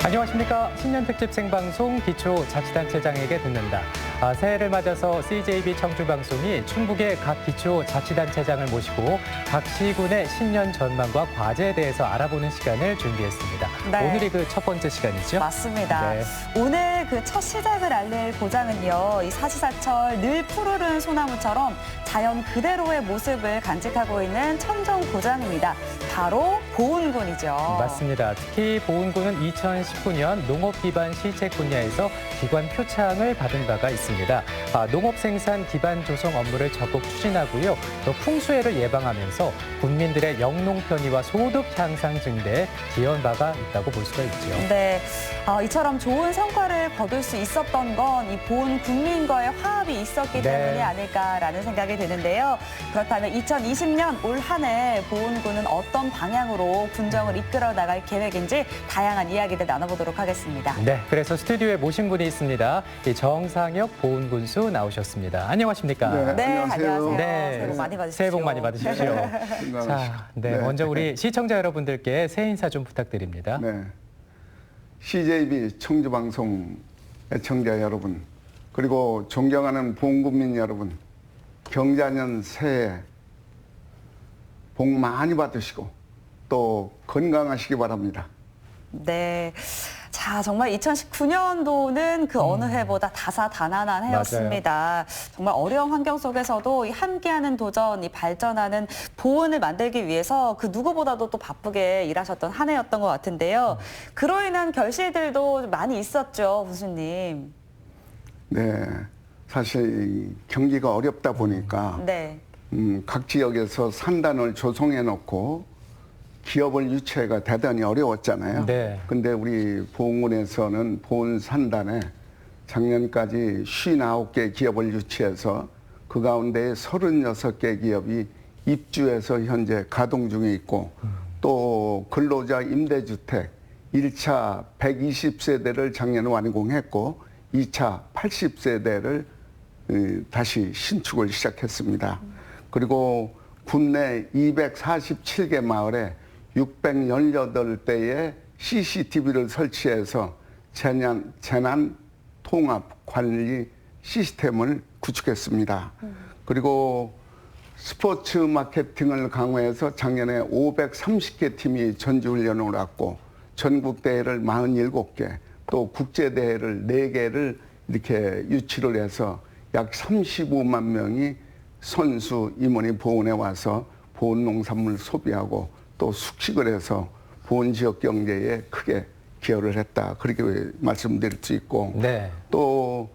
안녕하십니까. 신년 특집 생방송 기초자치단체장에게 듣는다. 새해를 맞아서 CJB 청주방송이 충북의 각 기초자치단체장을 모시고 각 시군의 신년 전망과 과제에 대해서 알아보는 시간을 준비했습니다. 네. 오늘이 그 첫 번째 시간이죠? 맞습니다. 네. 오늘 그 첫 시작을 알릴 고장은요. 이 사시사철 늘 푸르른 소나무처럼 자연 그대로의 모습을 간직하고 있는 청정 고장입니다. 바로 보은군이죠. 맞습니다. 특히 보은군은 2019년 농업 기반 시책 분야에서 기관 표창을 받은 바가 있습니다. 농업 생산 기반 조성 업무를 적극 추진하고요. 또 풍수해를 예방하면서 국민들의 영농 편의와 소득 향상 증대에 기여한 바가 있다고 볼 수가 있죠. 네, 이처럼 좋은 성과를 거둘 수 있었던 건 이 보은 국민과의 화합이 있었기 때문이 아닐까라는 생각이 드는데요. 그렇다면 2020년 올 한 해 보은군은 어떤 방향으로 군정을 이끌어 나갈 계획인지 다양한 이야기들 나눠보도록 하겠습니다. 네, 그래서 스튜디오에 모신 분이 있습니다. 이 정상혁 보훈군수 나오셨습니다. 안녕하십니까? 네, 안녕하세요. 새해 복 많이 받으십시오. 새해 복 많이 받으십시오. 자, 네, 먼저 우리 시청자 여러분들께 새해 인사 좀 부탁드립니다. 네. CJB 청주방송 애청자 여러분, 그리고 존경하는 보훈군민 여러분, 경자년 새해 복 많이 받으시고 또 건강하시기 바랍니다. 네. 자, 정말 2019년도는 그 어느 해보다 다사다난한 해였습니다. 정말 어려운 환경 속에서도 이 함께하는 도전, 이 발전하는 보은을 만들기 위해서 그 누구보다도 또 바쁘게 일하셨던 한 해였던 것 같은데요. 그로 인한 결실들도 많이 있었죠, 군수님. 네. 사실 경기가 어렵다 보니까 네. 각 지역에서 산단을 조성해 놓고 기업을 유치가 대단히 어려웠잖아요. 네. 근데 우리 보훈군에서는 보훈 산단에 작년까지 59개 기업을 유치해서 그 가운데 36개 기업이 입주해서 현재 가동 중에 있고 또 근로자 임대주택 1차 120세대를 작년에 완공했고 2차 80세대를 다시 신축을 시작했습니다. 그리고 국내 247개 마을에 618대의 CCTV를 설치해서 재난 통합 관리 시스템을 구축했습니다. 그리고 스포츠 마케팅을 강화해서 작년에 530개 팀이 전지훈련을 왔고 전국 대회를 47개, 또 국제 대회를 4개를 이렇게 유치를 해서 약 35만 명이 선수 임원이 보훈에 와서 보훈 농산물 소비하고 또 숙식을 해서 보훈 지역 경제에 크게 기여를 했다. 그렇게 말씀드릴 수 있고 네. 또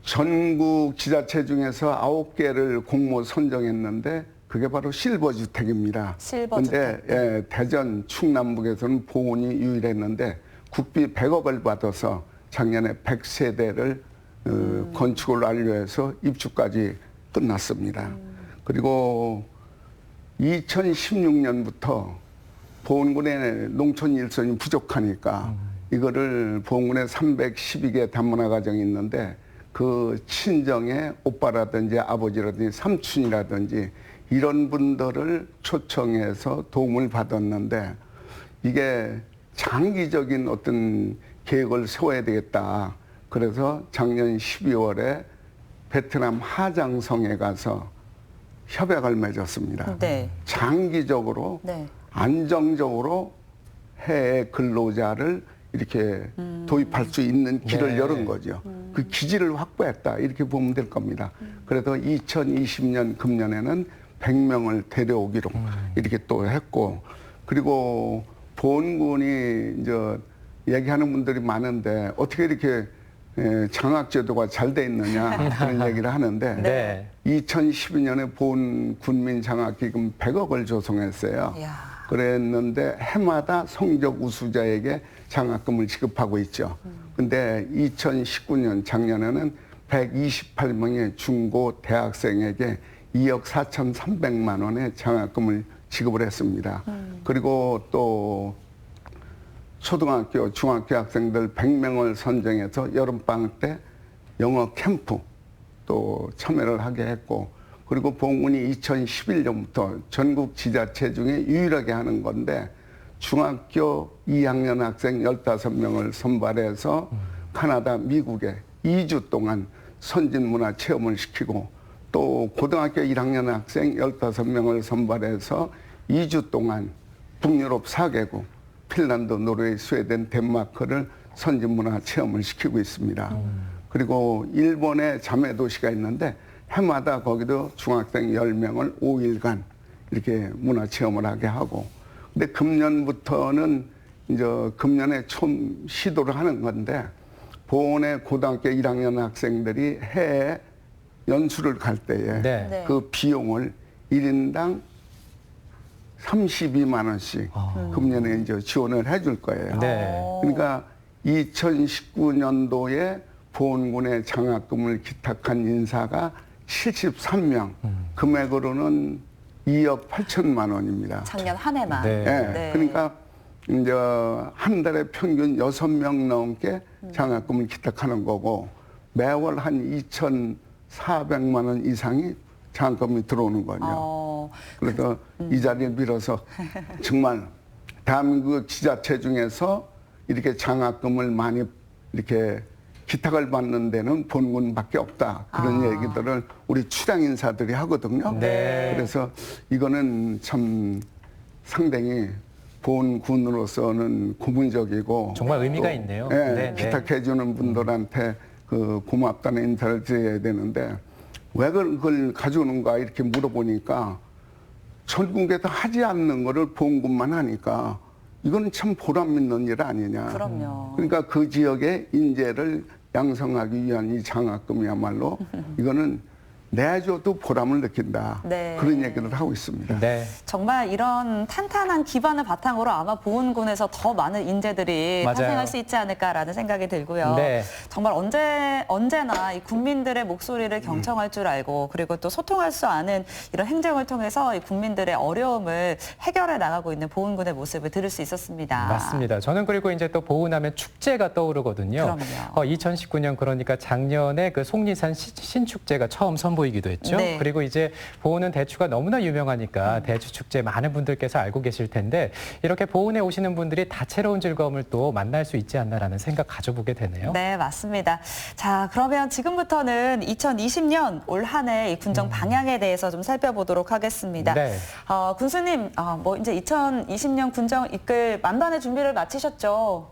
전국 지자체 중에서 9개를 공모 선정했는데 그게 바로 실버주택입니다. 실버주택. 근데 대전 충남북에서는 보훈이 유일했는데 국비 100억을 받아서 작년에 100세대를 건축을 완료해서 입주까지 끝났습니다. 그리고 2016년부터 보훈군의 농촌 일손이 부족하니까 이거를 보훈군에 312개 단문화 가정이 있는데 그 친정의 오빠라든지 아버지라든지 삼촌이라든지 이런 분들을 초청해서 도움을 받았는데 이게 장기적인 어떤 계획을 세워야 되겠다. 그래서 작년 12월에 베트남 하장성에 가서 협약을 맺었습니다. 네. 장기적으로 네. 안정적으로 해외 근로자를 이렇게 도입할 수 있는 길을 네. 열은 거죠. 그 기지를 확보했다. 이렇게 보면 될 겁니다. 그래서 2020년 금년에는 100명을 데려오기로 이렇게 또 했고, 그리고 보훈군이 이제 얘기하는 분들이 많은데 어떻게 이렇게 장학제도가 잘 돼 있느냐 그런 얘기를 하는데 네. 2012년에 보훈 군민 장학기금 100억을 조성했어요. 이야. 그랬는데 해마다 성적 우수자에게 장학금을 지급하고 있죠. 근데 2019년 작년에는 128명의 중고 대학생에게 2억 4,300만 원의 장학금을 지급을 했습니다. 그리고 또 초등학교, 중학교 학생들 100명을 선정해서 여름방학 때 영어 캠프 또 참여를 하게 했고, 그리고 보훈군이 2011년부터 전국 지자체 중에 유일하게 하는 건데 중학교 2학년 학생 15명을 선발해서 캐나다, 미국에 2주 동안 선진문화 체험을 시키고 또 고등학교 1학년 학생 15명을 선발해서 2주 동안 북유럽 4개국, 핀란드, 노르웨이, 스웨덴, 덴마크를 선진문화 체험을 시키고 있습니다. 그리고 일본에 자매도시가 있는데 해마다 거기도 중학생 10명을 5일간 이렇게 문화체험을 하게 하고 근데 금년부터는 이제 금년에 처음 시도를 하는 건데 보온의 고등학교 1학년 학생들이 해외 연수를 갈 때에 네. 그 비용을 1인당 32만 원씩 금년에 이제 지원을 해줄 거예요. 네. 그러니까 2019년도에 보훈군의 장학금을 기탁한 인사가 73명, 금액으로는 2억 8천만 원입니다. 작년 한 해만. 네. 예, 그러니까 이제 한 달에 평균 6명 넘게 장학금을 기탁하는 거고 매월 한 2,400만 원 이상이 장학금이 들어오는 거죠. 그래서 이 자리를 빌어서 정말 대한민국 지자체 중에서 이렇게 장학금을 많이 이렇게 기탁을 받는 데는 본군밖에 없다. 그런 얘기들을 우리 출향 인사들이 하거든요. 네. 그래서 이거는 참 상당히 본군으로서는 고무적이고 정말 의미가 또, 있네요. 예, 네, 네. 기탁해주는 분들한테 그 고맙다는 인사를 드려야 되는데 왜 그걸 가져오는가 이렇게 물어보니까 전국에서 하지 않는 거를 본군만 하니까 이거는 참 보람 있는 일 아니냐. 그럼요. 그러니까 그 지역의 인재를 양성하기 위한 이 장학금이야말로 이거는 내줘도 보람을 느낀다. 네. 그런 얘기를 하고 있습니다. 네. 정말 이런 탄탄한 기반을 바탕으로 아마 보훈군에서 더 많은 인재들이 맞아요. 탄생할 수 있지 않을까라는 생각이 들고요. 네. 정말 언제나 이 국민들의 목소리를 경청할 줄 알고 그리고 또 소통할 수 아는 이런 행정을 통해서 이 국민들의 어려움을 해결해 나가고 있는 보훈군의 모습을 들을 수 있었습니다. 맞습니다. 저는 그리고 이제 또 보훈하면 축제가 떠오르거든요. 그럼요. 2019년 그러니까 작년에 그 속리산 신축제가 처음 선보이기도 했죠. 네. 그리고 이제 보훈은 대추가 너무나 유명하니까 대추 축제 많은 분들께서 알고 계실 텐데 이렇게 보훈에 오시는 분들이 다채로운 즐거움을 또 만날 수 있지 않나라는 생각 가져보게 되네요. 네, 맞습니다. 자, 그러면 지금부터는 2020년 올 한 해 이 군정 방향에 대해서 좀 살펴보도록 하겠습니다. 네. 군수님, 뭐 이제 2020년 군정 이끌 만반의 준비를 마치셨죠?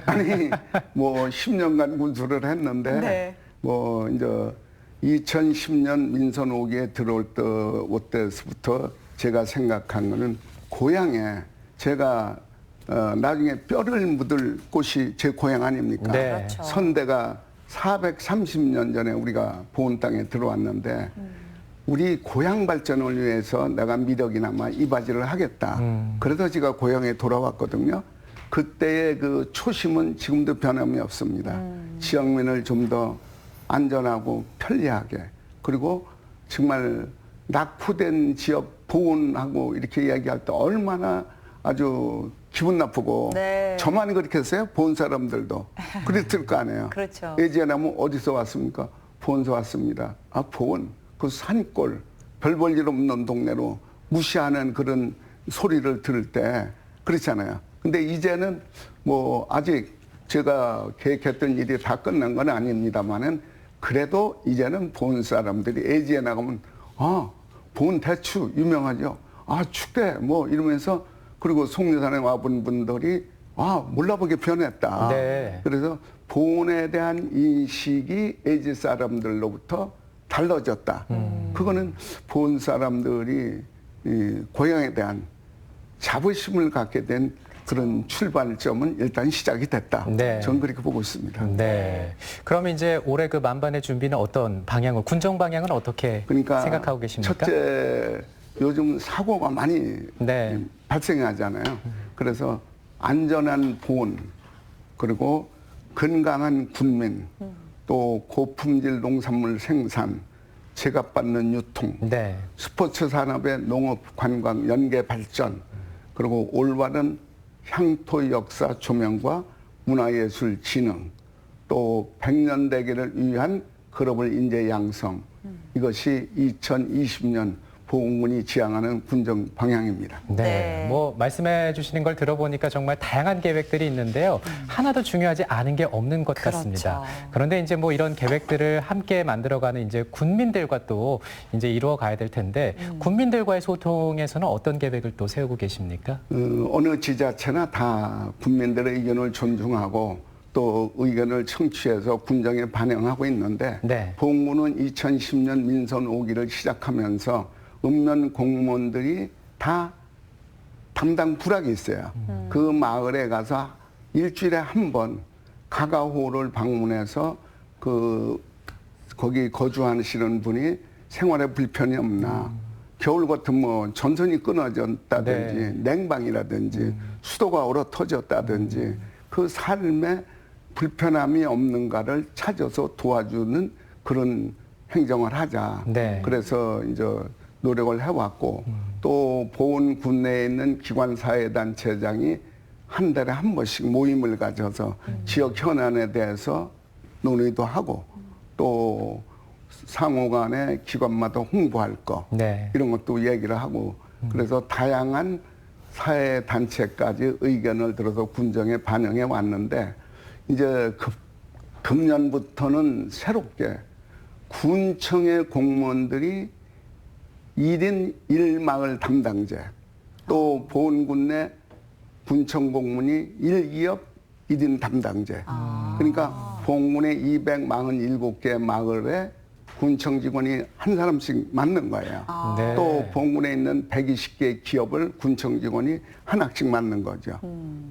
아니 뭐 10년간 군수를 했는데 네. 뭐 이제 2010년 민선 5기에 들어올 때부터 제가 생각한 거는 고향에 제가 나중에 뼈를 묻을 곳이 제 고향 아닙니까? 네. 그렇죠. 선대가 430년 전에 우리가 보훈 땅에 들어왔는데 우리 고향 발전을 위해서 내가 미력이나마 이바지를 하겠다. 그래서 제가 고향에 돌아왔거든요. 그때의 그 초심은 지금도 변함이 없습니다. 지역민을 좀 더 안전하고 편리하게 그리고 정말 낙후된 지역 보훈하고 이렇게 이야기할 때 얼마나 아주 기분 나쁘고 네. 저만 그렇게 했어요? 보훈 사람들도 그랬을 거 아니에요. 그렇죠. 예지하면 어디서 왔습니까? 보훈서 왔습니다. 아 보훈 그 산골 별 볼 일 없는 동네로 무시하는 그런 소리를 들을 때 그렇잖아요. 근데 이제는 뭐 아직 제가 계획했던 일이 다 끝난 건 아닙니다만은 그래도 이제는 보훈 사람들이 예지에 나가면 보훈 대추 유명하죠. 축대 뭐 이러면서 그리고 속리산에 와본 분들이 몰라보게 변했다. 네. 그래서 보훈에 대한 인식이 예지 사람들로부터 달라졌다. 그거는 보훈 사람들이 이 고향에 대한 자부심을 갖게 된 그런 출발점은 일단 시작이 됐다. 네. 저는 그렇게 보고 있습니다. 네. 그러면 이제 올해 그 만반의 준비는 어떤 방향으로, 군정 방향은 어떻게 그러니까 생각하고 계십니까? 첫째, 요즘 사고가 많이 네. 발생하잖아요. 그래서 안전한 보훈, 그리고 건강한 군민, 또 고품질 농산물 생산, 제값받는 유통, 네. 스포츠 산업의 농업, 관광, 연계 발전, 그리고 올바른 향토 역사 조명과 문화예술 진흥, 또 백년대계를 위한 글로벌 인재 양성, 이것이 2020년 보훈군이 지향하는 군정 방향입니다. 네. 네. 뭐 말씀해 주시는 걸 들어보니까 정말 다양한 계획들이 있는데요. 하나도 중요하지 않은 게 없는 것 그렇죠. 같습니다. 그런데 이제 뭐 이런 계획들을 함께 만들어가는 이제 군민들과 또 이제 이루어 가야 될 텐데 군민들과의 소통에서는 어떤 계획을 또 세우고 계십니까? 어느 지자체나 다 국민들의 의견을 존중하고 또 의견을 청취해서 군정에 반영하고 있는데 네. 보훈군은 2010년 민선 5기를 시작하면서 읍면 공무원들이 다 담당 부락이 있어요. 그 마을에 가서 일주일에 한 번 가가호를 방문해서 거기 거주하시는 분이 생활에 불편이 없나. 겨울 같은 뭐 전선이 끊어졌다든지 네. 냉방이라든지 수도가 얼어 터졌다든지 그 삶에 불편함이 없는가를 찾아서 도와주는 그런 행정을 하자. 네. 그래서 이제 노력을 해왔고 또 보훈 군내에 있는 기관사회단체장이 한 달에 한 번씩 모임을 가져서 지역 현안에 대해서 논의도 하고 또 상호 간에 기관마다 홍보할 거 네. 이런 것도 얘기를 하고 그래서 다양한 사회단체까지 의견을 들어서 군정에 반영해 왔는데 이제 금년부터는 새롭게 군청의 공무원들이 1인 1마을 담당제 또 보훈군 내 군청 공무원이 1기업 1인 담당제 그러니까 보훈군의 247개 마을에 군청 직원이 한 사람씩 맡는 거예요. 네. 또 보훈군에 있는 120개 기업을 군청 직원이 하나씩 맡는 거죠.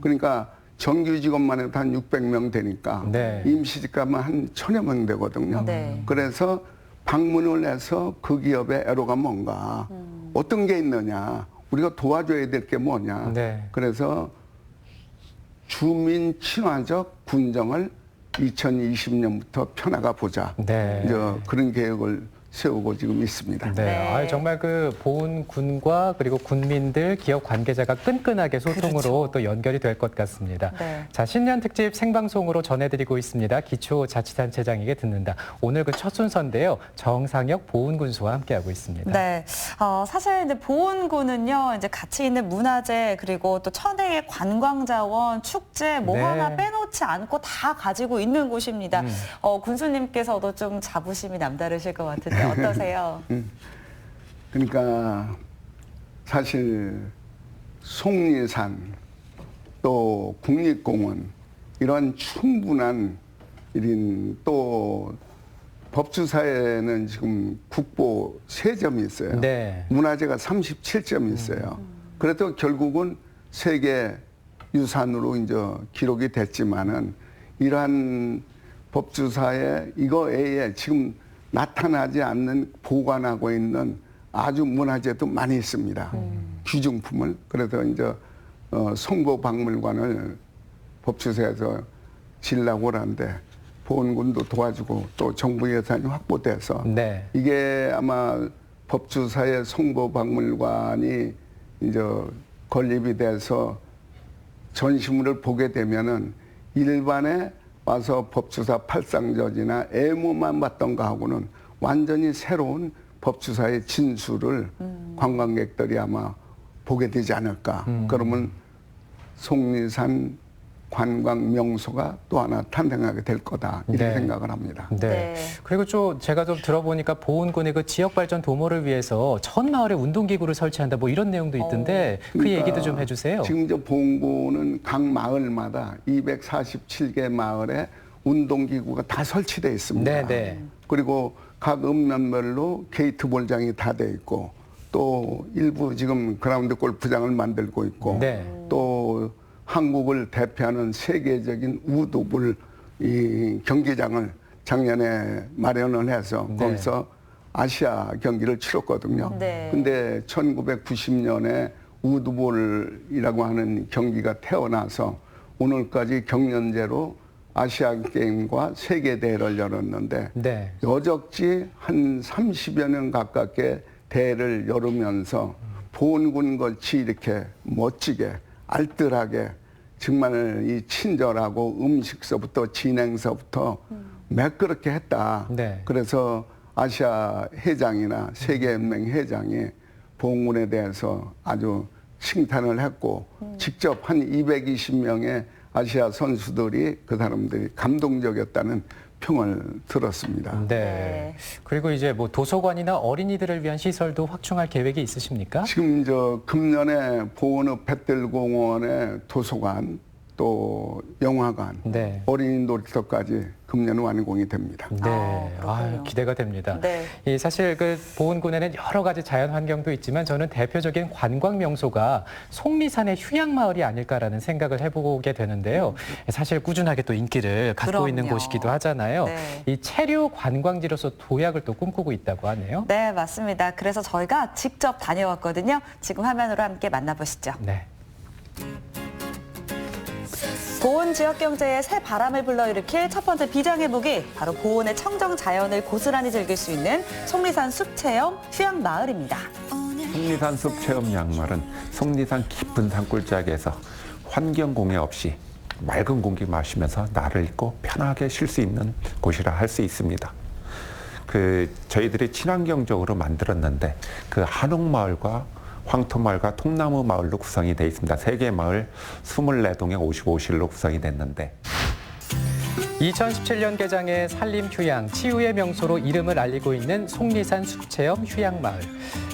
그러니까 정규 직원만 해도 한 600명 되니까 네. 임시직 가면 한 1000여 명 되거든요. 네. 그래서 방문을 해서 그 기업의 애로가 뭔가 어떤 게 있느냐 우리가 도와줘야 될 게 뭐냐. 네. 그래서 주민 친화적 군정을 2020년부터 펴나가 보자. 네. 이제 그런 계획을 세우고 지금 있습니다. 네. 네. 아유, 정말 그 보훈군과 그리고 군민들, 기업 관계자가 끈끈하게 소통으로 그렇죠. 또 연결이 될 것 같습니다. 네. 자, 신년 특집 생방송으로 전해드리고 있습니다. 기초자치단체장에게 듣는다. 오늘 그 첫 순서인데요. 정상혁 보훈군수와 함께하고 있습니다. 네, 사실 이제 보훈군은요, 이제 가치 있는 문화재 그리고 또 천혜의 관광자원, 축제 뭐 네. 하나 빼놓지 않고 다 가지고 있는 곳입니다. 군수님께서도 좀 자부심이 남다르실 것 같은데 어떠세요? 그러니까 사실 속리산 또 국립공원 이런 충분한 이런 또 법주사에는 지금 국보 3점이 있어요. 네. 문화재가 37점이 있어요. 그래도 결국은 세계 유산으로 이제 기록이 됐지만은 이러한 법주사에 이거 외에 지금 나타나지 않는 보관하고 있는 아주 문화재도 많이 있습니다. 귀중품을. 그래서 이제 성보박물관을 법주사에서 지으려고 하는데 보훈군도 도와주고 또 정부 예산이 확보돼서 네. 이게 아마 법주사의 성보박물관이 이제 건립이 돼서 전시물을 보게 되면은 일반에 와서 법주사 팔상저지나 애무만 봤던 거하고는 완전히 새로운 법주사의 진수를 관광객들이 아마 보게 되지 않을까. 그러면 속리산 관광 명소가 또 하나 탄생하게 될 거다. 이렇게 네. 생각을 합니다. 네. 네. 그리고 좀 제가 좀 들어보니까 보훈군의 그 지역 발전 도모를 위해서 전 마을에 운동기구를 설치한다 뭐 이런 내용도 있던데 그 그러니까 얘기도 좀 해주세요. 지금 저 보훈군은 각 마을마다 247개 마을에 운동기구가 다 설치되어 있습니다. 네, 네. 그리고 각 읍면별로 게이트볼장이 다 돼 있고 또 일부 지금 그라운드 골프장을 만들고 있고 네. 또 한국을 대표하는 세계적인 우드볼 이 경기장을 작년에 마련을 해서 네. 거기서 아시아 경기를 치렀거든요. 네. 근데 1990년에 우드볼이라고 하는 경기가 태어나서 오늘까지 경연제로 아시안 게임과 세계 대회를 열었는데 네. 여적지 한 30여 년 가깝게 대회를 열으면서 보훈군 같이 이렇게 멋지게 알뜰하게 정말 이 친절하고 음식서부터 진행서부터 매끄럽게 했다. 네. 그래서 아시아 회장이나 세계연맹 회장이 보훈군에 대해서 아주 칭찬을 했고 직접 한 220명의 아시아 선수들이 그 사람들이 감동적이었다는 평을 들었습니다. 네. 네. 그리고 이제 뭐 도서관이나 어린이들을 위한 시설도 확충할 계획이 있으십니까? 지금 금년에 보은읍 뱃들공원의 도서관 또 영화관, 네. 어린이 놀이터까지 금년 완공이 됩니다. 네, 그렇군요. 기대가 됩니다. 네. 이 사실 그 보은군에는 여러 가지 자연 환경도 있지만 저는 대표적인 관광 명소가 속리산의 휴양마을이 아닐까라는 생각을 해보게 되는데요. 사실 꾸준하게 또 인기를 갖고 있는 그럼요. 곳이기도 하잖아요. 네. 이 체류 관광지로서 도약을 또 꿈꾸고 있다고 하네요. 네, 맞습니다. 그래서 저희가 직접 다녀왔거든요. 지금 화면으로 함께 만나보시죠. 네. 보은 지역 경제에 새 바람을 불러일으킬 첫 번째 비장의 무기, 바로 보은의 청정 자연을 고스란히 즐길 수 있는 속리산 숲체험 휴양마을입니다. 속리산 숲체험 양마을은 속리산 깊은 산골짜기에서 환경 공해 없이 맑은 공기 마시면서 날을 잊고 편하게 쉴 수 있는 곳이라 할 수 있습니다. 저희들이 친환경적으로 만들었는데 그 한옥마을과 황토마을과 통나무 마을로 구성이 되어 있습니다. 3개 마을 24동의 55실로 구성이 됐는데 2017년 개장해 산림 휴양, 치유의 명소로 이름을 알리고 있는 속리산 숲체험 휴양마을.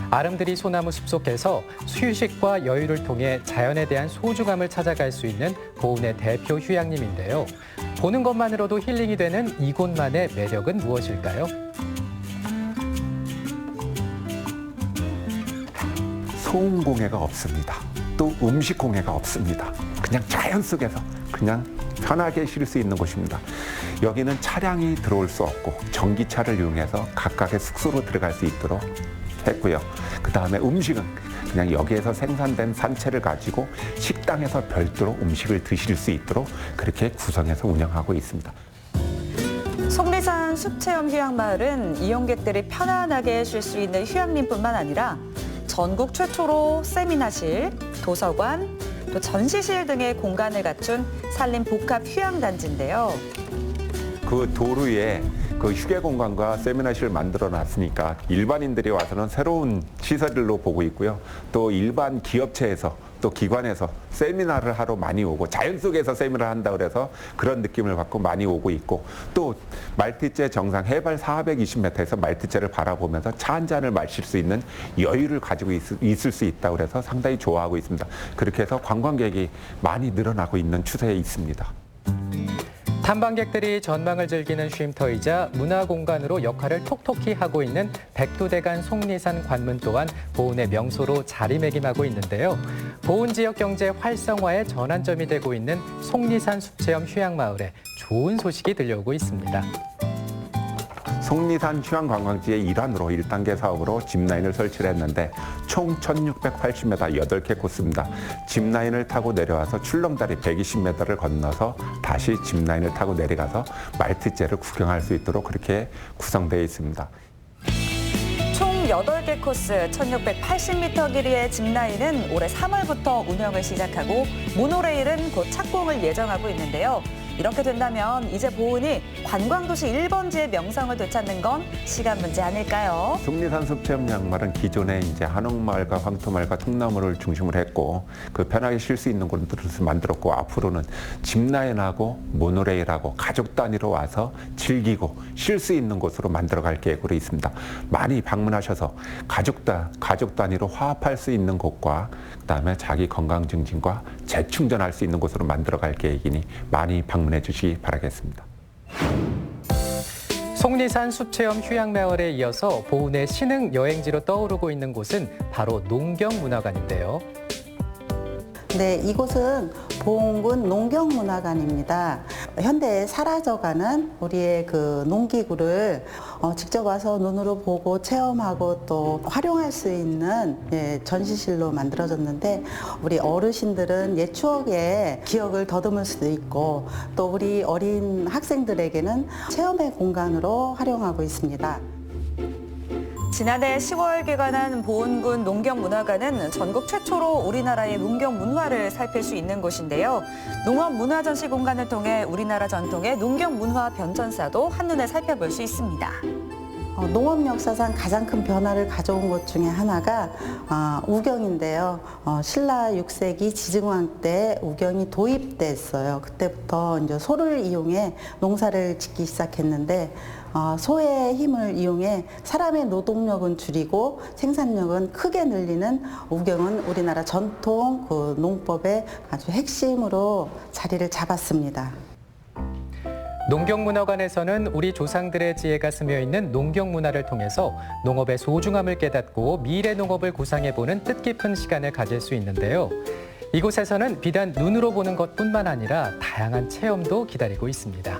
아름드리 소나무 숲속에서 휴식과 여유를 통해 자연에 대한 소중함을 찾아갈 수 있는 보은의 대표 휴양림인데요. 보는 것만으로도 힐링이 되는 이곳만의 매력은 무엇일까요? 소음 공해가 없습니다. 또 음식 공해가 없습니다. 그냥 자연 속에서 그냥 편하게 쉴 수 있는 곳입니다. 여기는 차량이 들어올 수 없고 전기차를 이용해서 각각의 숙소로 들어갈 수 있도록 했고요. 그 다음에 음식은 그냥 여기에서 생산된 산채를 가지고 식당에서 별도로 음식을 드실 수 있도록 그렇게 구성해서 운영하고 있습니다. 속리산 숲체험 휴양마을은 이용객들이 편안하게 쉴 수 있는 휴양림뿐만 아니라 전국 최초로 세미나실, 도서관, 또 전시실 등의 공간을 갖춘 산림 복합 휴양단지인데요. 그 도로에 그 휴게 공간과 세미나실을 만들어 놨으니까 일반인들이 와서는 새로운 시설로 보고 있고요. 또 일반 기업체에서 또 기관에서 세미나를 하러 많이 오고 자연 속에서 세미나를 한다 그래서 그런 느낌을 받고 많이 오고 있고 또 말티제 정상 해발 420m에서 말티제를 바라보면서 차 한 잔을 마실 수 있는 여유를 가지고 있을 수 있다고 그래서 상당히 좋아하고 있습니다. 그렇게 해서 관광객이 많이 늘어나고 있는 추세에 있습니다. 탐방객들이 전망을 즐기는 쉼터이자 문화공간으로 역할을 톡톡히 하고 있는 백두대간 속리산 관문 또한 보은의 명소로 자리매김하고 있는데요. 보은 지역 경제 활성화의 전환점이 되고 있는 속리산 숲체험 휴양마을에 좋은 소식이 들려오고 있습니다. 속리산 휴양관광지의 일환으로 1단계 사업으로 짚라인을 설치를 했는데 총 1680m 8개 코스입니다. 짚라인을 타고 내려와서 출렁다리 120m를 건너서 다시 짚라인을 타고 내려가서 말티제를 구경할 수 있도록 그렇게 구성되어 있습니다. 총 8개 코스 1680m 길이의 짚라인은 올해 3월부터 운영을 시작하고 모노레일은 곧 착공을 예정하고 있는데요. 이렇게 된다면 이제 보은이 관광도시 1번지의 명성을 되찾는 건 시간 문제 아닐까요? 속리산 숲체험 양마을은 기존에 이제 한옥마을과 황토마을과 통나무를 중심으로 했고 그 편하게 쉴 수 있는 곳들을 만들었고 앞으로는 짚라인하고 모노레일하고 가족 단위로 와서 즐기고 쉴 수 있는 곳으로 만들어갈 계획으로 있습니다. 많이 방문하셔서 가족 단위로 화합할 수 있는 곳과 그다음에 자기 건강 증진과 재충전할 수 있는 곳으로 만들어갈 계획이니 많이 방문해 주시기 바라겠습니다. 속리산 숲체험 휴양마을에 이어서 보은의 신흥 여행지로 떠오르고 있는 곳은 바로 농경문화관인데요. 네, 이곳은 보은군 농경문화관입니다. 현대에 사라져가는 우리의 그 농기구를 직접 와서 눈으로 보고 체험하고 또 활용할 수 있는 전시실로 만들어졌는데 우리 어르신들은 옛 추억의 기억을 더듬을 수도 있고 또 우리 어린 학생들에게는 체험의 공간으로 활용하고 있습니다. 지난해 10월 개관한 보은군 농경문화관은 전국 최초로 우리나라의 농경 문화를 살필 수 있는 곳인데요. 농업 문화 전시 공간을 통해 우리나라 전통의 농경 문화 변천사도 한눈에 살펴볼 수 있습니다. 농업 역사상 가장 큰 변화를 가져온 것 중에 하나가 우경인데요. 신라 6세기 지증왕 때 우경이 도입됐어요. 그때부터 이제 소를 이용해 농사를 짓기 시작했는데 소의 힘을 이용해 사람의 노동력은 줄이고 생산력은 크게 늘리는 우경은 우리나라 전통 그 농법의 아주 핵심으로 자리를 잡았습니다. 농경문화관에서는 우리 조상들의 지혜가 스며 있는 농경문화를 통해서 농업의 소중함을 깨닫고 미래 농업을 구상해보는 뜻깊은 시간을 가질 수 있는데요. 이곳에서는 비단 눈으로 보는 것뿐만 아니라 다양한 체험도 기다리고 있습니다.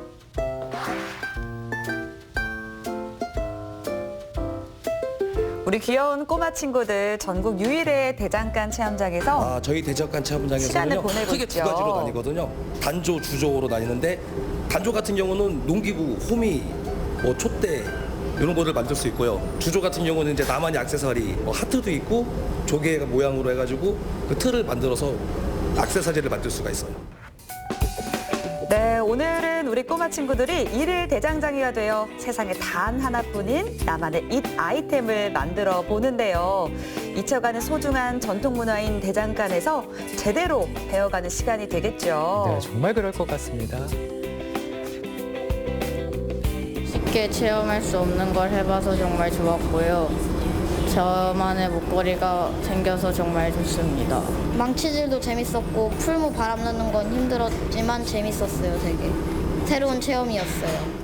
우리 귀여운 꼬마 친구들 전국 유일의 대장간 체험장에서 저희 대장간 시간을 체험장에서는요 보내고 크게 있죠. 두 가지로 나뉘거든요. 단조, 주조로 나뉘는데 단조 같은 경우는 농기구, 호미, 촛대 이런 거를 만들 수 있고요. 주조 같은 경우는 이제 나만의 액세서리, 하트도 있고 조개 모양으로 해가지고 그 틀을 만들어서 액세서리를 만들 수가 있어요. 네, 오늘은 우리 꼬마 친구들이 일일 대장장이가 되어 세상에 단 하나뿐인 나만의 잇 아이템을 만들어 보는데요. 잊혀가는 소중한 전통 문화인 대장간에서 제대로 배워가는 시간이 되겠죠. 네, 정말 그럴 것 같습니다. 쉽게 체험할 수 없는 걸 해봐서 정말 좋았고요. 저만의 목걸이가 생겨서 정말 좋습니다. 망치질도 재밌었고 풀무 바람 넣는 건 힘들었지만 재밌었어요. 되게 새로운 체험이었어요.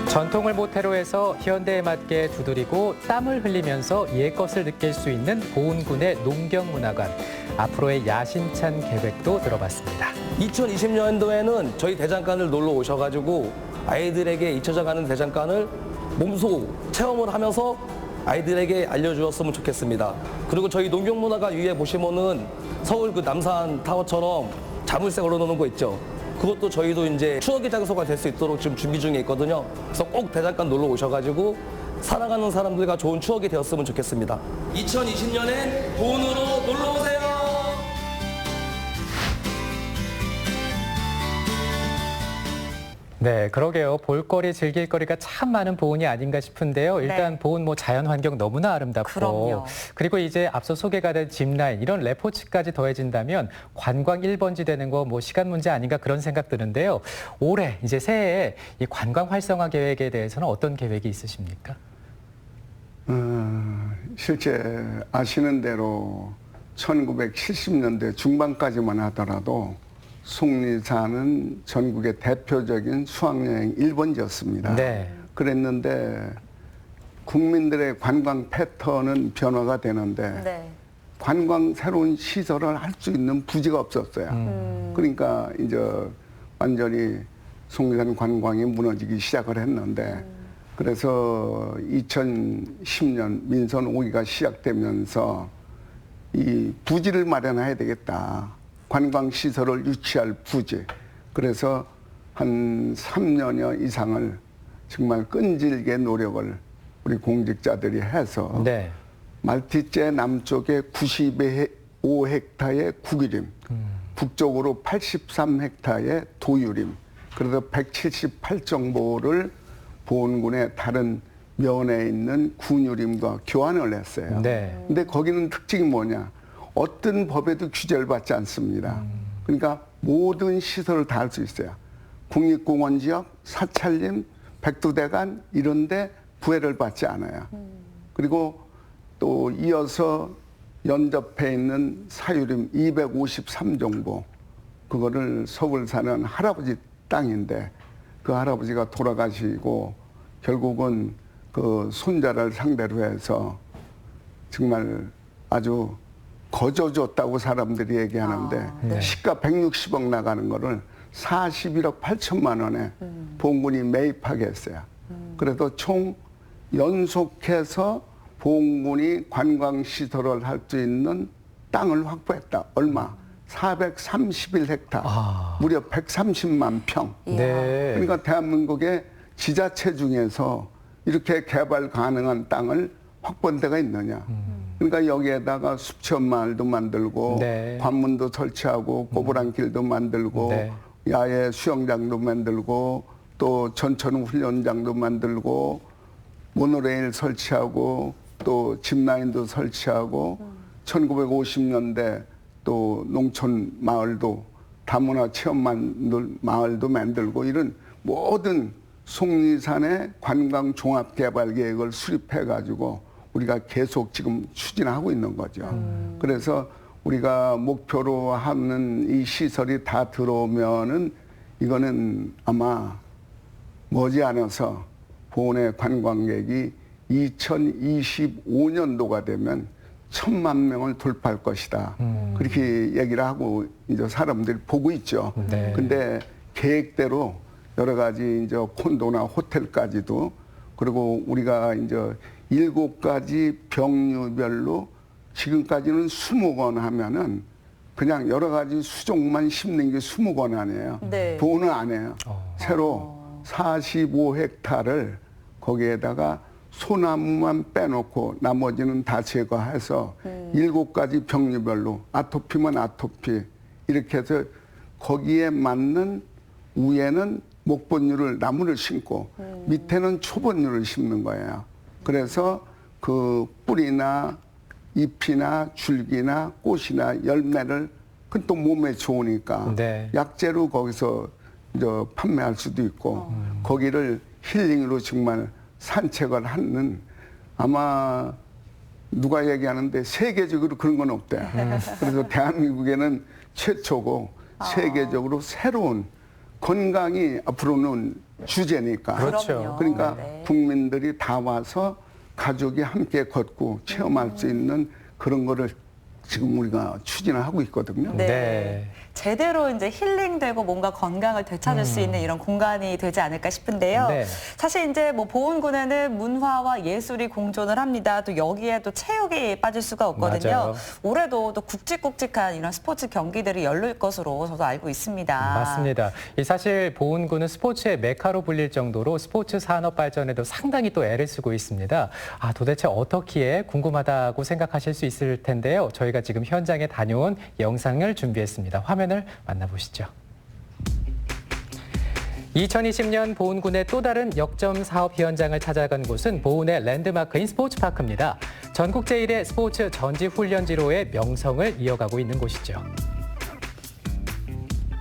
전통을 모태로 해서 현대에 맞게 두드리고 땀을 흘리면서 옛것을 느낄 수 있는 보은군의 농경문화관. 앞으로의 야심찬 계획도 들어봤습니다. 2020년도에는 저희 대장간을 놀러 오셔가지고 아이들에게 잊혀져가는 대장간을 몸소 체험을 하면서 아이들에게 알려주었으면 좋겠습니다. 그리고 저희 농경문화관 위에 보시면은 서울 그 남산 타워처럼 자물쇠 걸어놓는 거 있죠. 그것도 저희도 이제 추억의 장소가 될 수 있도록 지금 준비 중에 있거든요. 그래서 꼭 대장간 놀러 오셔가지고 사랑하는 사람들과 좋은 추억이 되었으면 좋겠습니다. 2020년엔 보은으로 놀러 오세요. 네, 그러게요. 볼거리, 즐길거리가 참 많은 보은이 아닌가 싶은데요. 일단 네. 보은 자연 환경 너무나 아름답고 그럼요. 그리고 이제 앞서 소개가 된 짚라인 이런 레포츠까지 더해진다면 관광 1번지 되는 거 시간 문제 아닌가 그런 생각 드는데요. 올해 이제 새해에 이 관광 활성화 계획에 대해서는 어떤 계획이 있으십니까? 실제 아시는 대로 1970년대 중반까지만 하더라도 속리산은 전국의 대표적인 수학여행 1번지였습니다. 네. 그랬는데 국민들의 관광 패턴은 변화가 되는데 네. 관광 새로운 시설을 할 수 있는 부지가 없었어요. 그러니까 이제 완전히 속리산 관광이 무너지기 시작을 했는데 그래서 2010년 민선 5기가 시작되면서 이 부지를 마련해야 되겠다. 관광시설을 유치할 부지. 그래서 한 3년여 이상을 정말 끈질게 노력을 우리 공직자들이 해서 네. 말티제 남쪽에 95헥타의 국유림, 북쪽으로 83헥타의 도유림, 그래서 178정보를 보은군의 다른 면에 있는 군유림과 교환을 했어요. 네. 근데 거기는 특징이 뭐냐? 어떤 법에도 규제를 받지 않습니다. 그러니까 모든 시설을 다 할 수 있어요. 국립공원 지역, 사찰림, 백두대간 이런 데 부혜를 받지 않아요. 그리고 또 이어서 연접해 있는 사유림 253정보, 그거를 서울 사는 할아버지 땅인데 그 할아버지가 돌아가시고 결국은 그 손자를 상대로 해서 정말 아주 거저줬다고 사람들이 얘기하는데 네. 시가 160억 나가는 거를 41억 8천만 원에 보은군이 매입하게 했어요. 그래서 총 연속해서 보은군이 관광시설을 할 수 있는 땅을 확보했다. 얼마? 431헥타. 무려 130만 평. 네. 그러니까 대한민국의 지자체 중에서 이렇게 개발 가능한 땅을 확보한 데가 있느냐. 그러니까 여기에다가 숲천마을도 만들고 네. 관문도 설치하고 꼬부랑길도 만들고 네. 야외 수영장도 만들고 또 전천 훈련장도 만들고 모노레일 설치하고 또 짚라인도 설치하고 1950년대 또 농촌 마을도 다문화 체험 마을도 만들고 이런 모든 속리산의 관광 종합 개발 계획을 수립해 가지고 우리가 계속 지금 추진하고 있는 거죠. 그래서 우리가 목표로 하는 이 시설이 다 들어오면은 이거는 아마 머지않아서 보은의 관광객이 2025년도가 되면 1,000만 명을 돌파할 것이다. 그렇게 얘기를 하고 이제 사람들이 보고 있죠. 네. 근데 계획대로 여러 가지 이제 콘도나 호텔까지도 그리고 우리가 이제 7가지 병류별로 지금까지는 20건 하면은 그냥 여러 가지 수종만 심는 게 20건 아니에요. 네. 보은은 안 해요. 새로 45헥타를 거기에다가 소나무만 빼놓고 나머지는 다 제거해서 7가지 병류별로 아토피면 아토피 이렇게 해서 거기에 맞는 위에는 목본류를 나무를 심고 밑에는 초본류를 심는 거예요. 그래서 그 뿌리나 잎이나 줄기나 꽃이나 열매를 그건 또 몸에 좋으니까 네. 약재로 거기서 이제 판매할 수도 있고 거기를 힐링으로 정말 산책을 하는 아마 누가 얘기하는데 세계적으로 그런 건 없대요. 그래서 대한민국에는 최초고 세계적으로 새로운 건강이 앞으로는 주제니까. 그렇죠. 그러니까 네. 국민들이 다 와서 가족이 함께 걷고 체험할 수 있는 그런 거를 지금 우리가 추진을 하고 있거든요. 네. 네. 제대로 이제 힐링되고 뭔가 건강을 되찾을 수 있는 이런 공간이 되지 않을까 싶은데요. 네. 사실 이제 뭐 보은군에는 문화와 예술이 공존을 합니다. 또 여기에 또 체육이 빠질 수가 없거든요. 맞아요. 올해도 또 굵직굵직한 이런 스포츠 경기들이 열릴 것으로 저도 알고 있습니다. 맞습니다. 이 사실 보은군은 스포츠의 메카로 불릴 정도로 스포츠 산업 발전에도 상당히 또 애를 쓰고 있습니다. 아, 도대체 어떻기에 궁금하다고 생각하실 수 있을 텐데요. 저희가 지금 현장에 다녀온 영상을 준비했습니다. 화면을 만나보시죠. 2020년 보은군의 또 다른 역점 사업 현장을 찾아간 곳은 보은의 랜드마크인 스포츠파크입니다. 전국 제1의 스포츠 전지훈련지로의 명성을 이어가고 있는 곳이죠.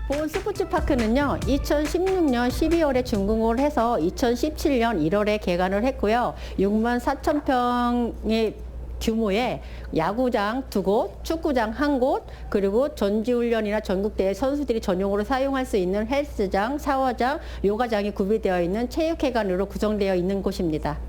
보은 스포츠파크는요, 2016년 12월에 준공을 해서 2017년 1월에 개관을 했고요. 6만 4천 평의 규모의 야구장 2곳, 축구장 1곳, 그리고 전지훈련이나 전국대회 선수들이 전용으로 사용할 수 있는 헬스장, 샤워장, 요가장이 구비되어 있는 체육회관으로 구성되어 있는 곳입니다.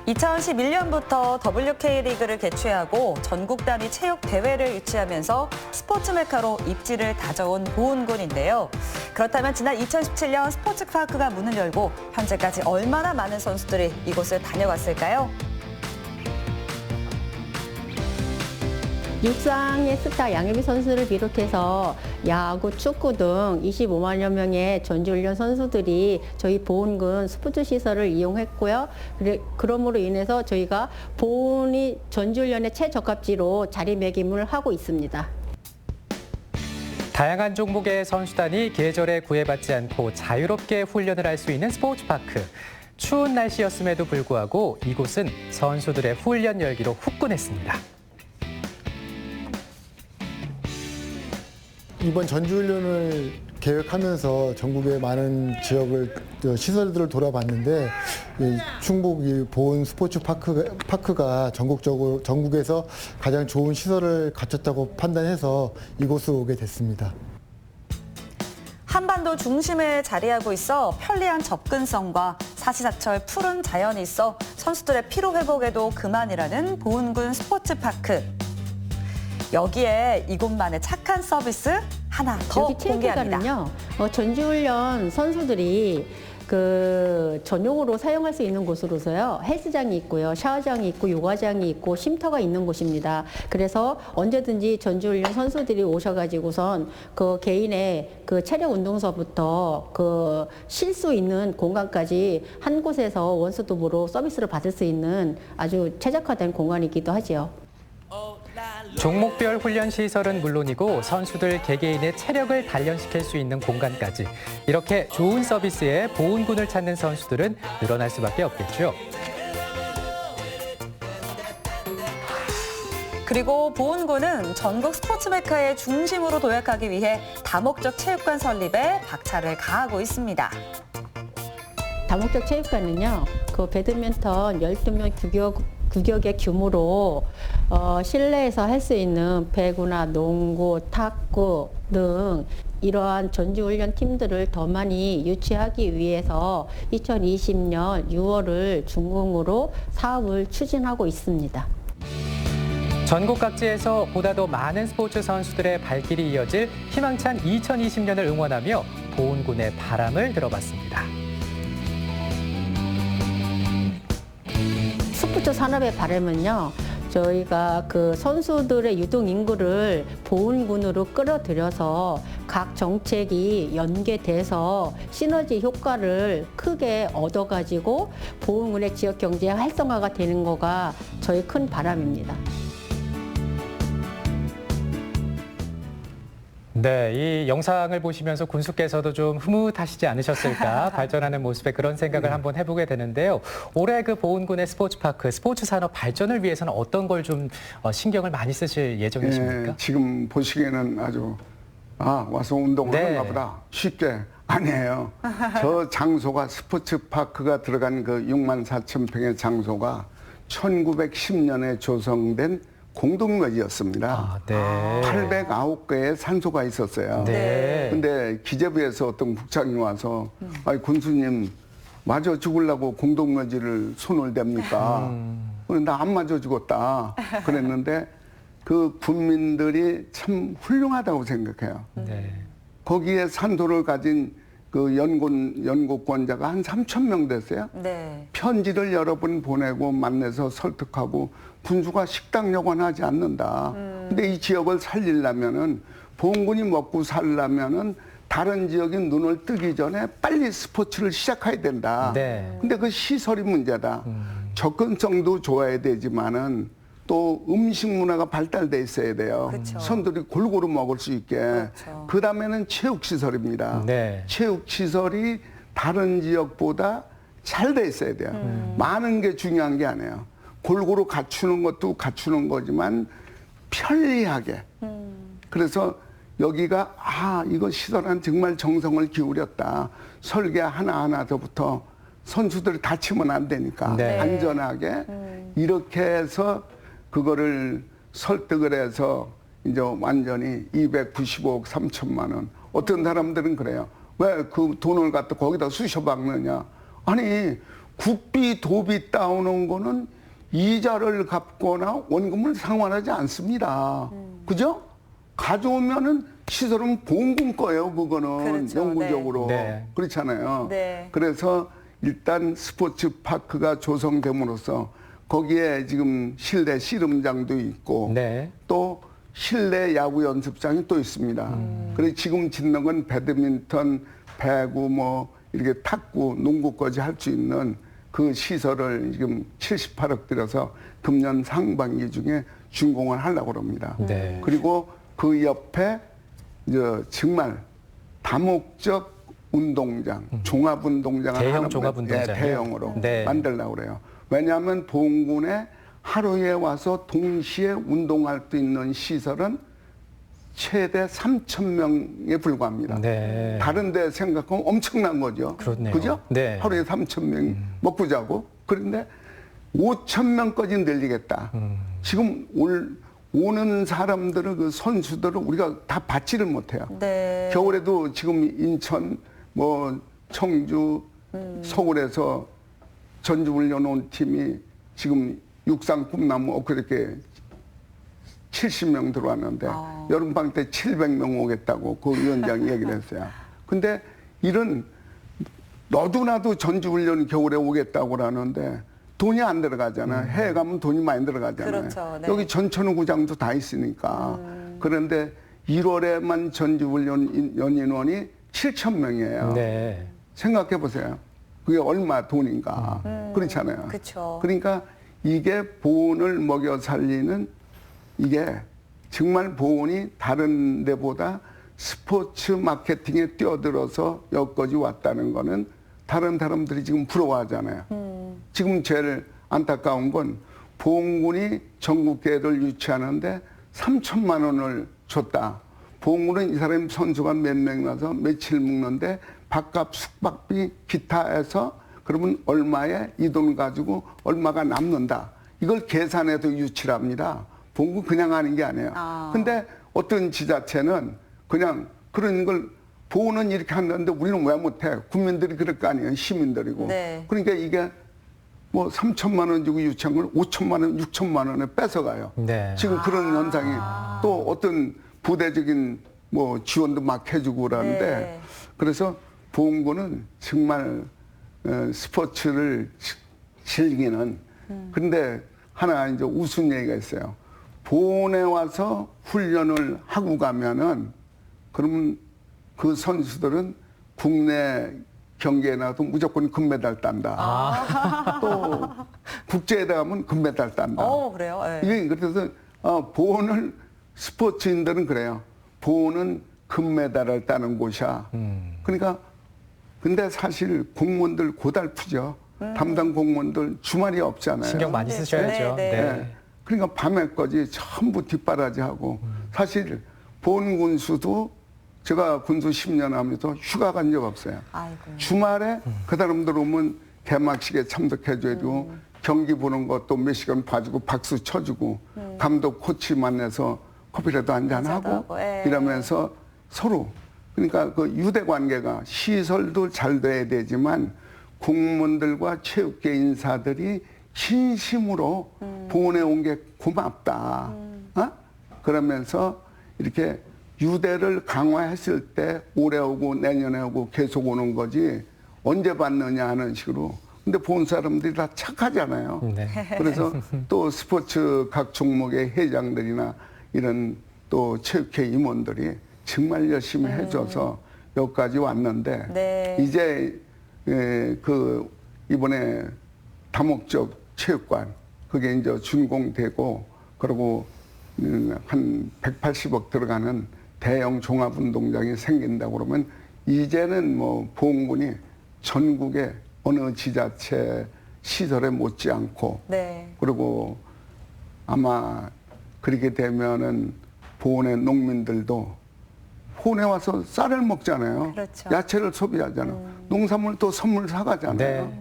2011년부터 WK리그를 개최하고 전국 단위 체육 대회를 유치하면서 스포츠 메카로 입지를 다져온 보은군인데요. 그렇다면 지난 2017년 스포츠파크가 문을 열고 현재까지 얼마나 많은 선수들이 이곳을 다녀왔을까요? 육상의 스타 양효비 선수를 비롯해서 야구, 축구 등 25만여 명의 전지훈련 선수들이 저희 보은군 스포츠 시설을 이용했고요. 그러므로 인해서 저희가 보은이 전지훈련의 최적합지로 자리매김을 하고 있습니다. 다양한 종목의 선수단이 계절에 구애받지 않고 자유롭게 훈련을 할 수 있는 스포츠파크. 추운 날씨였음에도 불구하고 이곳은 선수들의 훈련 열기로 후끈했습니다. 이번 전지훈련을 계획하면서 전국의 많은 지역을 시설들을 돌아봤는데 충북 보은 스포츠 파크가 전국에서 가장 좋은 시설을 갖췄다고 판단해서 이곳으로 오게 됐습니다. 한반도 중심에 자리하고 있어 편리한 접근성과 사시사철 푸른 자연이 있어 선수들의 피로 회복에도 그만이라는 보은군 스포츠파크. 여기에 이곳만의 착한 서비스 하나 더 여기 공개합니다. 체육회관은요, 전지훈련 선수들이 전용으로 사용할 수 있는 곳으로서요, 헬스장이 있고요, 샤워장이 있고, 요가장이 있고, 쉼터가 있는 곳입니다. 그래서 언제든지 전지훈련 선수들이 오셔가지고선 그 개인의 그 체력 운동서부터 그 쉴 수 있는 공간까지 한 곳에서 원스톱으로 서비스를 받을 수 있는 아주 최적화된 공간이기도 하지요. 종목별 훈련 시설은 물론이고 선수들 개개인의 체력을 단련시킬 수 있는 공간까지 이렇게 좋은 서비스에 보훈군을 찾는 선수들은 늘어날 수밖에 없겠죠. 그리고 보훈군은 전국 스포츠 메카의 중심으로 도약하기 위해 다목적 체육관 설립에 박차를 가하고 있습니다. 다목적 체육관은요, 그 배드민턴 12명 규격의 규모로 실내에서 할 수 있는 배구나 농구, 탁구 등 이러한 전지훈련 팀들을 더 많이 유치하기 위해서 2020년 6월을 준공으로 사업을 추진하고 있습니다. 전국 각지에서 보다 더 많은 스포츠 선수들의 발길이 이어질 희망찬 2020년을 응원하며 보훈군의 바람을 들어봤습니다. 스포츠 산업의 바람은요, 저희가 그 선수들의 유동 인구를 보훈군으로 끌어들여서 각 정책이 연계돼서 시너지 효과를 크게 얻어가지고 보훈군의 지역 경제 활성화가 되는 거가 저희 큰 바람입니다. 네, 이 영상을 보시면서 군수께서도 좀 흐뭇하시지 않으셨을까 발전하는 모습에 그런 생각을 한번 해보게 되는데요. 올해 그 보훈군의 스포츠파크, 스포츠 산업 발전을 위해서는 어떤 걸 좀 신경을 많이 쓰실 예정이십니까? 지금 보시기에는 아주 와서 운동을 하는가 보다 쉽게 아니에요. 저 장소가 스포츠파크가 들어간 그 64,000평의 장소가 1910년에 조성된 공동묘지였습니다. 809개의 산소가 있었어요. 근데 기재부에서 어떤 국장이 와서 아니 군수님 맞아 죽으려고 공동묘지를 손을 댑니까? 나 안 맞아 죽었다 그랬는데 그 군민들이 참 훌륭하다고 생각해요. 거기에 산소를 가진 그 연구권자가 한 3,000명 됐어요. 편지를 여러 번 보내고 만나서 설득하고 군수가 식당 여관하지 않는다. 근데 이 지역을 살리려면은 보훈군이 먹고 살려면은 다른 지역이 눈을 뜨기 전에 빨리 스포츠를 시작해야 된다. 근데 그 시설이 문제다. 접근성도 좋아야 되지만은 또 음식 문화가 발달돼 있어야 돼요. 선들이 골고루 먹을 수 있게. 그 다음에는 체육시설입니다. 체육시설이 다른 지역보다 잘 돼 있어야 돼요. 많은 게 중요한 게 아니에요. 골고루 갖추는 것도 갖추는 거지만 편리하게. 그래서 여기가 이거 시설은 정말 정성을 기울였다. 설계 하나하나서부터 선수들이 다치면 안 되니까 안전하게 이렇게 해서 그거를 설득을 해서 이제 완전히 295억 3천만 원. 어떤 사람들은 그래요. 왜 그 돈을 갖다 거기다 쑤셔박느냐. 아니 국비 도비 따오는 거는 이자를 갚거나 원금을 상환하지 않습니다. 그죠? 가져오면은 시설은 보훈군 거예요. 그거는 영구적으로. 그렇잖아요. 그래서 일단 스포츠 파크가 조성됨으로써 거기에 지금 실내 씨름장도 있고 또 실내 야구 연습장이 또 있습니다. 그래서 지금 짓는 건 배드민턴, 배구 뭐 이렇게 탁구, 농구까지 할 수 있는 그 시설을 지금 78억 들여서 금년 상반기 중에 준공을 하려고 합니다. 그리고 그 옆에 이제 정말 다목적 운동장, 종합운동장을 대형 종합운동장 대형으로 만들려고 그래요. 왜냐하면 보훈군에 하루에 와서 동시에 운동할 수 있는 시설은 최대 3,000명에 불과합니다. 다른 데 생각하면 엄청난 거죠. 그죠? 하루에 3,000명 먹고 자고. 그런데 5,000명까지 늘리겠다. 지금 오는 사람들은 그 선수들을 우리가 다 받지를 못해요. 겨울에도 지금 인천, 뭐 청주, 서울에서 전주훈련 온 팀이 지금 육상 꿈나무 엊그저께 70명 들어왔는데 여름방학 때 700명 오겠다고 그 위원장이 얘기를 했어요. 근데 이런 너도 나도 전지훈련 겨울에 오겠다고 하는데 돈이 안 들어가잖아요. 해외 가면 돈이 많이 들어가잖아요. 여기 전천후구장도 다 있으니까. 그런데 1월에만 전지훈련 연인원이 7,000명이에요. 생각해 보세요. 그게 얼마 돈인가. 그렇잖아요. 그러니까 이게 보훈을 먹여 살리는 이게 정말 보온이 다른 데보다 스포츠 마케팅에 뛰어들어서 여기까지 왔다는 거는 다른 사람들이 지금 부러워하잖아요. 지금 제일 안타까운 건 보험군이 전국대회를 유치하는데 3천만 원을 줬다. 보험군은 이 사람 선수가 몇 명 나서 며칠 묵는데 밥값, 숙박비, 기타 해서 그러면 얼마에 이 돈 가지고 얼마가 남는다. 이걸 계산해서 유치를 합니다. 보험군 그냥 하는 게 아니에요. 근데 어떤 지자체는 그냥 그런 걸 보호는 이렇게 한다는데 우리는 왜 못해? 국민들이 그럴 거 아니에요. 시민들이고. 네. 그러니까 이게 뭐 3천만 원 주고 유치한 걸 5천만 원, 6천만 원에 뺏어가요. 네. 지금 그런 현상이 또 어떤 부대적인 뭐 지원도 막 해주고 그러는데 네. 그래서 보험군은 정말 스포츠를 즐기는 그런데 하나 이제 우스운 얘기가 있어요. 보훈에 와서 훈련을 하고 가면은 그러면 그 선수들은 국내 경기에 나가도 무조건 금메달 딴다. 또 국제에 나가면 금메달 딴다. 그래요? 네. 이게 그래서 보훈을 스포츠인들은 그래요. 보훈은 금메달을 따는 곳이야. 그러니까 근데 사실 공무원들 고달프죠. 담당 공무원들 주말이 없잖아요. 신경 많이 쓰셔야죠. 네, 네. 네. 그러니까 밤에까지 전부 뒷바라지하고 사실 보훈 군수도 제가 군수 10년 하면서 휴가 간 적 없어요. 아이고. 주말에 그 사람들 오면 개막식에 참석해줘야죠. 경기 보는 것도 몇 시간 봐주고 박수 쳐주고 감독 코치 만나서 커피라도 한잔하고 하고, 예. 이러면서 서로 그러니까 그 유대 관계가 시설도 잘 돼야 되지만 공무원들과 체육계 인사들이 진심으로 보훈에 온 게 고맙다. 그러면서 이렇게 유대를 강화했을 때 올해 오고 내년에 오고 계속 오는 거지 언제 받느냐 하는 식으로. 근데 본 사람들이 다 착하잖아요. 네. 그래서 또 스포츠 각 종목의 회장들이나 이런 또 체육회 임원들이 정말 열심히 해줘서 여기까지 왔는데 네. 이제 그 이번에 다목적 체육관 그게 이제 준공되고 그리고 한 180억 들어가는 대형 종합운동장이 생긴다고 그러면 이제는 뭐 보험군이 전국의 어느 지자체 시설에 못지않고 네. 그리고 아마 그렇게 되면은 보훈의 농민들도 보훈에 와서 쌀을 먹잖아요. 그렇죠. 야채를 소비하잖아요. 농산물 또 선물 사가잖아요. 네.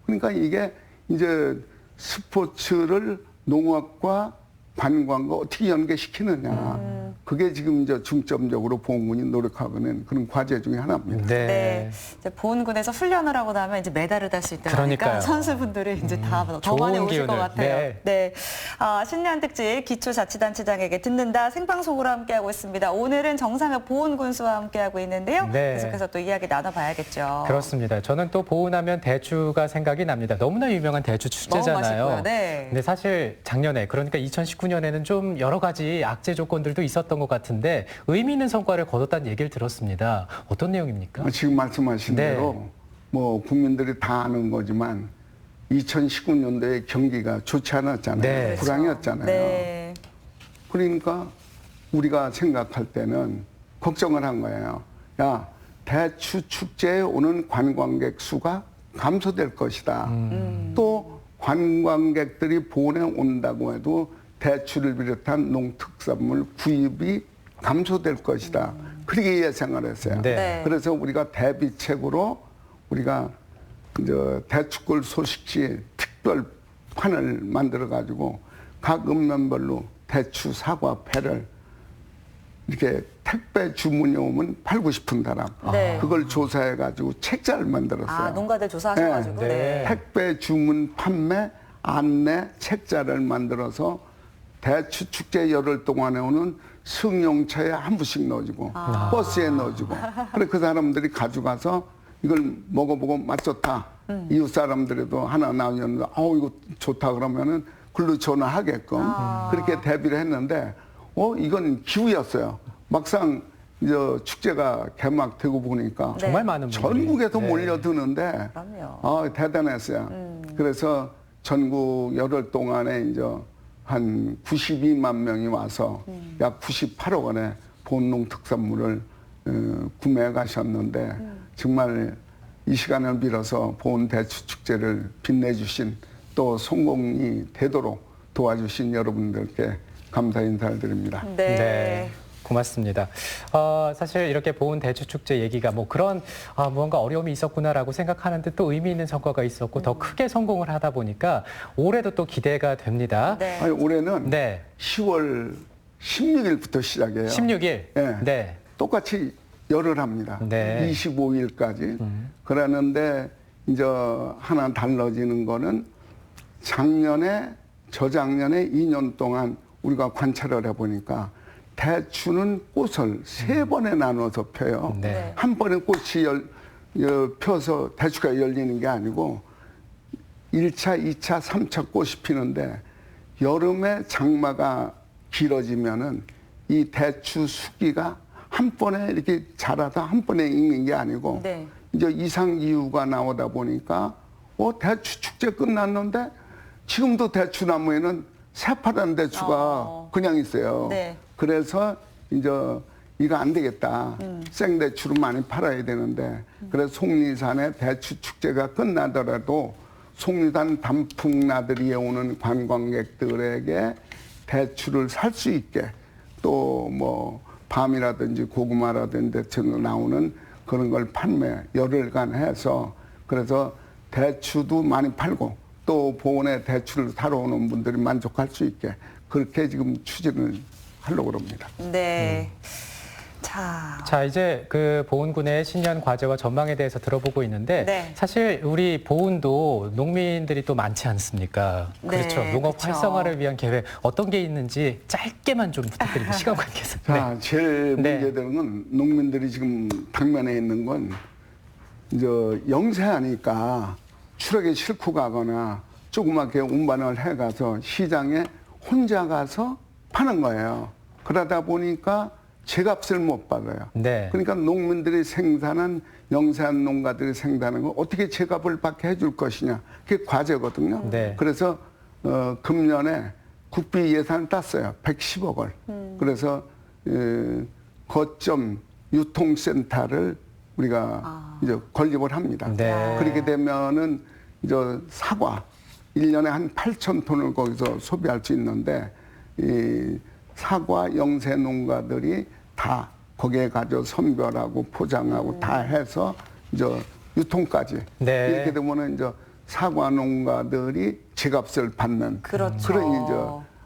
그러니까 이게 이제 스포츠를 농업과 관광과 어떻게 연계시키느냐. 그게 지금 이제 중점적으로 보훈군이 노력하고 있는 그런 과제 중에 하나입니다. 네. 이제 보훈군에서 훈련을 하고 나면 이제 메달을 딸 수 있다 보니까 그러니까요. 선수분들이 이제 더 좋은 많이 오실 것 기운을. 같아요. 네. 네. 신년 특집 기초자치단체장에게 듣는다 생방송으로 함께하고 있습니다. 오늘은 정상혁 보훈군수와 함께하고 있는데요. 네. 계속해서 또 이야기 나눠봐야겠죠. 그렇습니다. 저는 또 보훈하면 대추가 생각이 납니다. 너무나 유명한 대추 축제잖아요. 너무 맛있고요. 네. 근데 사실 작년에 그러니까 2019년에는 좀 여러 가지 악재 조건들도 있었던 것 같은데 의미 있는 성과를 거뒀다는 얘기를 들었습니다. 어떤 내용입니까? 지금 말씀하신 네. 대로 뭐 국민들이 다 아는 거지만 2019년도에 경기가 좋지 않았잖아요. 네. 불황이었잖아요. 네. 그러니까 우리가 생각할 때는 걱정을 한 거예요. 야, 대추 축제에 오는 관광객 수가 감소될 것이다. 또 관광객들이 보훈에 온다고 해도 대추를 비롯한 농특산물 구입이 감소될 것이다. 그렇게 예상을 했어요. 네. 네. 그래서 우리가 대비책으로 우리가 이제 대추골 소식지 특별판을 만들어 가지고 각 읍면별로 대추, 사과, 배를 이렇게 택배 주문이 오면 팔고 싶은 사람 네. 그걸 조사해 가지고 책자를 만들었어요. 농가들 조사하셔가지고. 네. 네. 택배 주문 판매 안내 책자를 만들어서 대추 축제 열흘 동안에 오는 승용차에 한 부씩 넣어주고 버스에 넣어주고 그래 그 사람들이 가져가서 이걸 먹어보고 맛좋다 이웃 사람들에도 하나 나오는데 이거 좋다 그러면은 글로 전화하게끔 그렇게 대비를 했는데 이건 기우였어요. 막상 이제 축제가 개막되고 보니까 정말 많은 분들이. 전국에서 네. 몰려드는데 그럼요. 대단했어요. 그래서 전국 열흘 동안에 이제 한 92만 명이 와서 약 98억 원의 보은농 특산물을 구매해 가셨는데 정말 이 시간을 빌어서 보은 대추 축제를 빛내주신 또 성공이 되도록 도와주신 여러분들께 감사 인사를 드립니다. 네. 고맙습니다. 사실 이렇게 보은 대추 축제 얘기가 뭐 그런 무언가 어려움이 있었구나라고 생각하는데 또 의미 있는 성과가 있었고 더 크게 성공을 하다 보니까 올해도 또 기대가 됩니다. 네. 아니, 올해는 네. 10월 16일부터 시작해요. 16일. 네. 네. 똑같이 열흘 합니다. 네. 25일까지. 그러는데 이제 하나 달라지는 거는 작년에 저작년에 2년 동안 우리가 관찰을 해보니까 대추는 꽃을 3번에 나눠서 펴요. 네. 한 번에 꽃이 펴서 대추가 열리는 게 아니고 1차, 2차, 3차 꽃이 피는데 여름에 장마가 길어지면은 이 대추 수기가 한 번에 이렇게 자라서 한 번에 익는 게 아니고 네. 이제 이상기후가 나오다 보니까 대추 축제 끝났는데 지금도 대추나무에는 새파란 대추가 그냥 있어요. 네. 그래서 이제 이거 안 되겠다. 생대추를 많이 팔아야 되는데 그래서 속리산의 대추 축제가 끝나더라도 속리산 단풍나들이에 오는 관광객들에게 대추를 살 수 있게 또 뭐 밤이라든지 고구마라든지 대추로 나오는 그런 걸 판매 열흘간 해서 그래서 대추도 많이 팔고 또 보은의 대추를 사러 오는 분들이 만족할 수 있게 그렇게 지금 추진을 하려고 합니다. 네. 자, 이제 그 보은군의 신년 과제와 전망에 대해서 들어보고 있는데 네. 사실 우리 보은도 농민들이 또 많지 않습니까? 네, 그렇죠. 농업 그렇죠. 활성화를 위한 계획 어떤 게 있는지 짧게만 좀 부탁드립니다. 시간 관계에서. 자, 제일 네. 문제되는 건 농민들이 지금 당면에 있는 건 이제 영세하니까 추락에 싣고 가거나 조그맣게 운반을 해가서 시장에 혼자 가서 파는 거예요. 그러다 보니까 제값을 못 받아요. 네. 그러니까 농민들이 생산한 영세한 농가들이 생산하는 걸 어떻게 제값을 받게 해줄 것이냐. 그게 과제거든요. 네. 그래서 금년에 국비 예산을 땄어요. 110억 원. 그래서 거점 유통센터를 우리가 이제 건립을 합니다. 네. 그렇게 되면은 이제 사과 1년에 한 8천 톤을 거기서 소비할 수 있는데 이 사과 영세 농가들이 다 거기에 가져 선별하고 포장하고 다 해서 이제 유통까지 네. 이렇게 되면은 이제 사과 농가들이 제값을 받는 그렇죠. 그런 이제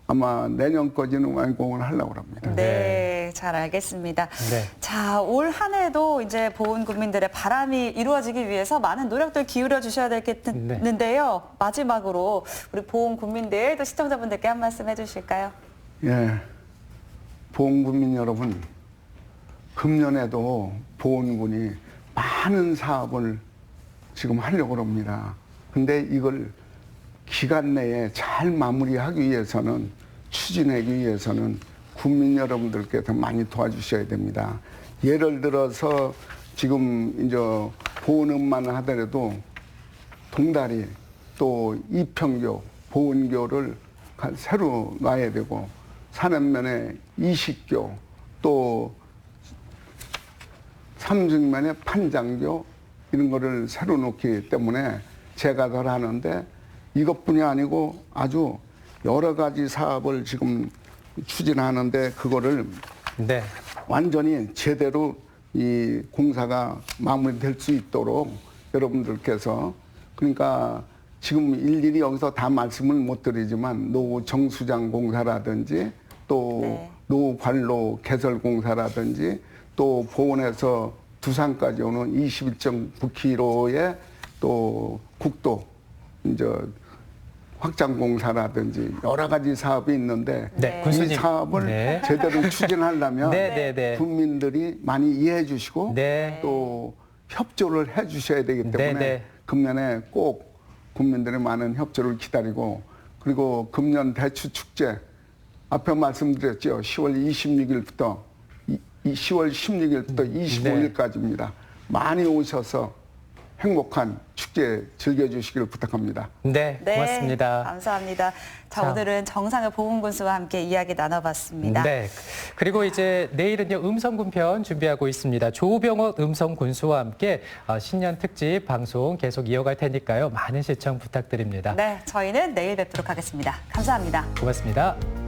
아마 내년까지는 완공을 하려고 합니다. 네, 잘 알겠습니다. 네. 자, 올 한 해도 이제 보은 국민들의 바람이 이루어지기 위해서 많은 노력들 기울여 주셔야 되겠는데요. 마지막으로 우리 보은 국민들 또 시청자분들께 한 말씀 해주실까요? 예, 보은국민 여러분, 금년에도 보은군이 많은 사업을 지금 하려고 합니다. 근데 이걸 기간 내에 잘 마무리하기 위해서는 추진하기 위해서는 국민 여러분들께서 많이 도와주셔야 됩니다. 예를 들어서 지금 이제 보은읍만 하더라도 동다리 또 이평교, 보은교를 새로 놔야 되고 산업면에 이식교 또 삼중면에 판장교 이런 거를 새로 놓기 때문에 제가 덜 하는데 이것뿐이 아니고 아주 여러 가지 사업을 지금 추진하는데 그거를 네. 완전히 제대로 이 공사가 마무리될 수 있도록 여러분들께서 그러니까 지금 일일이 여기서 다 말씀을 못 드리지만 노후 정수장 공사라든지 또 노후 관로 개설 공사라든지 또 보은에서 두산까지 오는 21.9km의 또 국도 이제 확장 공사라든지 여러 가지 사업이 있는데 네, 이 군수님. 사업을 네. 제대로 추진하려면 네. 국민들이 많이 이해해 주시고 네. 또 협조를 해 주셔야 되기 때문에 네. 금년에 꼭 국민들의 많은 협조를 기다리고 그리고 금년 대추 축제 앞에 말씀드렸죠. 10월 26일부터 10월 16일부터 25일까지입니다. 많이 오셔서 행복한 축제 축제 즐겨주시길 부탁합니다. 네, 고맙습니다. 감사합니다. 자, 자. 오늘은 정상을 보훈군수와 함께 이야기 나눠봤습니다. 네. 그리고 이제 내일은요, 음성군 편 준비하고 있습니다. 조병옥 음성군수와 함께 신년 특집 방송 계속 이어갈 테니까요. 많은 시청 부탁드립니다. 네, 저희는 내일 뵙도록 하겠습니다. 감사합니다. 고맙습니다.